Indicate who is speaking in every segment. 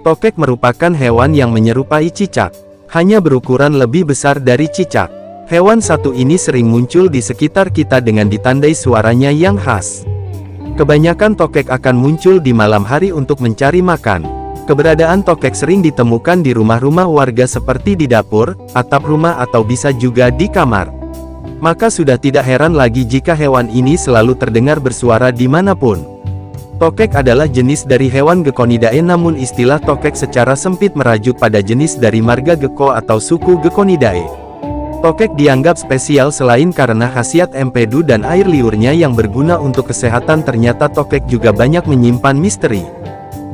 Speaker 1: Tokek merupakan hewan yang menyerupai cicak, hanya berukuran lebih besar dari cicak. Hewan satu ini sering muncul di sekitar kita dengan ditandai suaranya yang khas. Kebanyakan tokek akan muncul di malam hari untuk mencari makan. Keberadaan tokek sering ditemukan di rumah-rumah warga seperti di dapur, atap rumah atau bisa juga di kamar. Maka sudah tidak heran lagi jika hewan ini selalu terdengar bersuara dimanapun. Tokek adalah jenis dari hewan Gecko-nidae, namun istilah tokek secara sempit merujuk pada jenis dari marga gecko atau suku Gecko-nidae. Tokek dianggap spesial selain karena khasiat empedu dan air liurnya yang berguna untuk kesehatan, ternyata tokek juga banyak menyimpan misteri.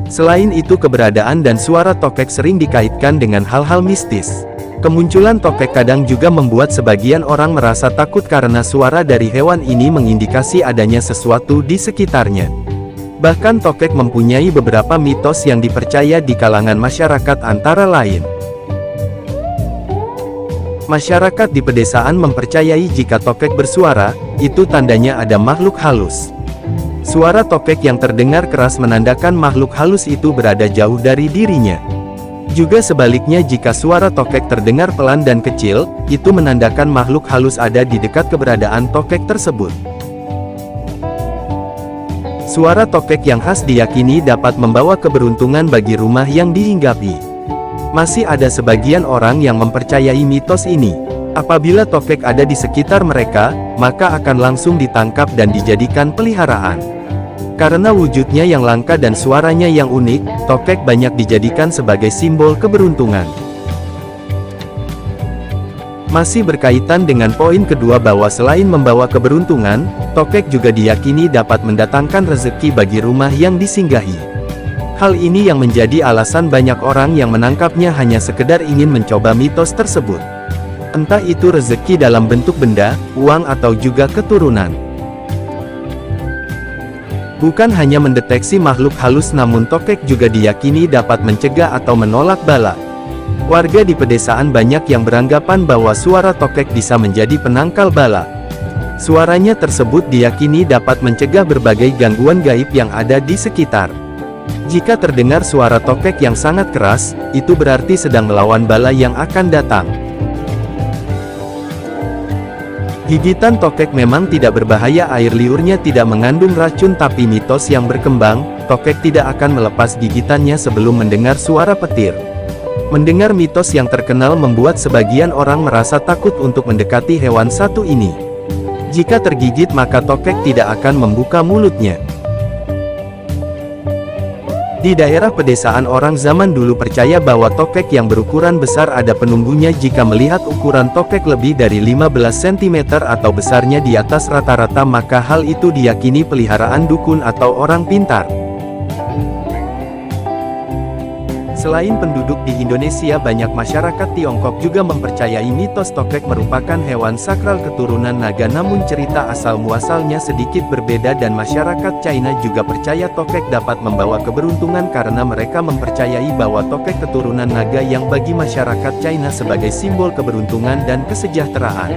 Speaker 1: Selain itu, keberadaan dan suara tokek sering dikaitkan dengan hal-hal mistis. Kemunculan tokek kadang juga membuat sebagian orang merasa takut karena suara dari hewan ini mengindikasi adanya sesuatu di sekitarnya. Bahkan tokek mempunyai beberapa mitos yang dipercaya di kalangan masyarakat, antara lain. Masyarakat di pedesaan mempercayai jika tokek bersuara, itu tandanya ada makhluk halus. Suara tokek yang terdengar keras menandakan makhluk halus itu berada jauh dari dirinya. Juga sebaliknya, jika suara tokek terdengar pelan dan kecil, itu menandakan makhluk halus ada di dekat keberadaan tokek tersebut. Suara tokek yang khas diyakini dapat membawa keberuntungan bagi rumah yang dihinggapi. Masih ada sebagian orang yang mempercayai mitos ini. Apabila tokek ada di sekitar mereka, maka akan langsung ditangkap dan dijadikan peliharaan. Karena wujudnya yang langka dan suaranya yang unik, tokek banyak dijadikan sebagai simbol keberuntungan. Masih berkaitan dengan poin kedua bahwa selain membawa keberuntungan, tokek juga diyakini dapat mendatangkan rezeki bagi rumah yang disinggahi. Hal ini yang menjadi alasan banyak orang yang menangkapnya hanya sekedar ingin mencoba mitos tersebut. Entah itu rezeki dalam bentuk benda, uang atau juga keturunan. Bukan hanya mendeteksi makhluk halus, namun tokek juga diyakini dapat mencegah atau menolak bala. Warga di pedesaan banyak yang beranggapan bahwa suara tokek bisa menjadi penangkal bala. Suaranya tersebut diyakini dapat mencegah berbagai gangguan gaib yang ada di sekitar. Jika terdengar suara tokek yang sangat keras, itu berarti sedang melawan bala yang akan datang. Gigitan tokek memang tidak berbahaya, air liurnya tidak mengandung racun, tapi mitos yang berkembang, tokek tidak akan melepas gigitannya sebelum mendengar suara petir. Mendengar mitos yang terkenal membuat sebagian orang merasa takut untuk mendekati hewan satu ini. Jika tergigit maka tokek tidak akan membuka mulutnya. Di daerah pedesaan, orang zaman dulu percaya bahwa tokek yang berukuran besar ada penunggunya. Jika melihat ukuran tokek lebih dari 15 cm atau besarnya di atas rata-rata, maka hal itu diyakini peliharaan dukun atau orang pintar. Selain penduduk di Indonesia, banyak masyarakat Tiongkok juga mempercayai mitos tokek merupakan hewan sakral keturunan naga, namun cerita asal-muasalnya sedikit berbeda, dan masyarakat China juga percaya tokek dapat membawa keberuntungan karena mereka mempercayai bahwa tokek keturunan naga yang bagi masyarakat China sebagai simbol keberuntungan dan kesejahteraan.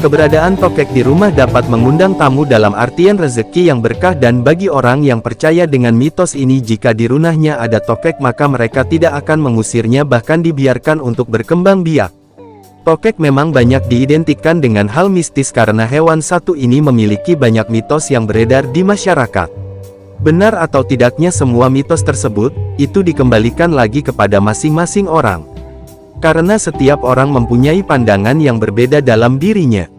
Speaker 1: Keberadaan tokek di rumah dapat mengundang tamu dalam artian rezeki yang berkah, dan bagi orang yang percaya dengan mitos ini, jika di rumahnya ada tokek maka mereka tidak akan mengusirnya, bahkan dibiarkan untuk berkembang biak. Tokek memang banyak diidentikan dengan hal mistis karena hewan satu ini memiliki banyak mitos yang beredar di masyarakat. Benar atau tidaknya semua mitos tersebut, itu dikembalikan lagi kepada masing-masing orang. Karena setiap orang mempunyai pandangan yang berbeda dalam dirinya.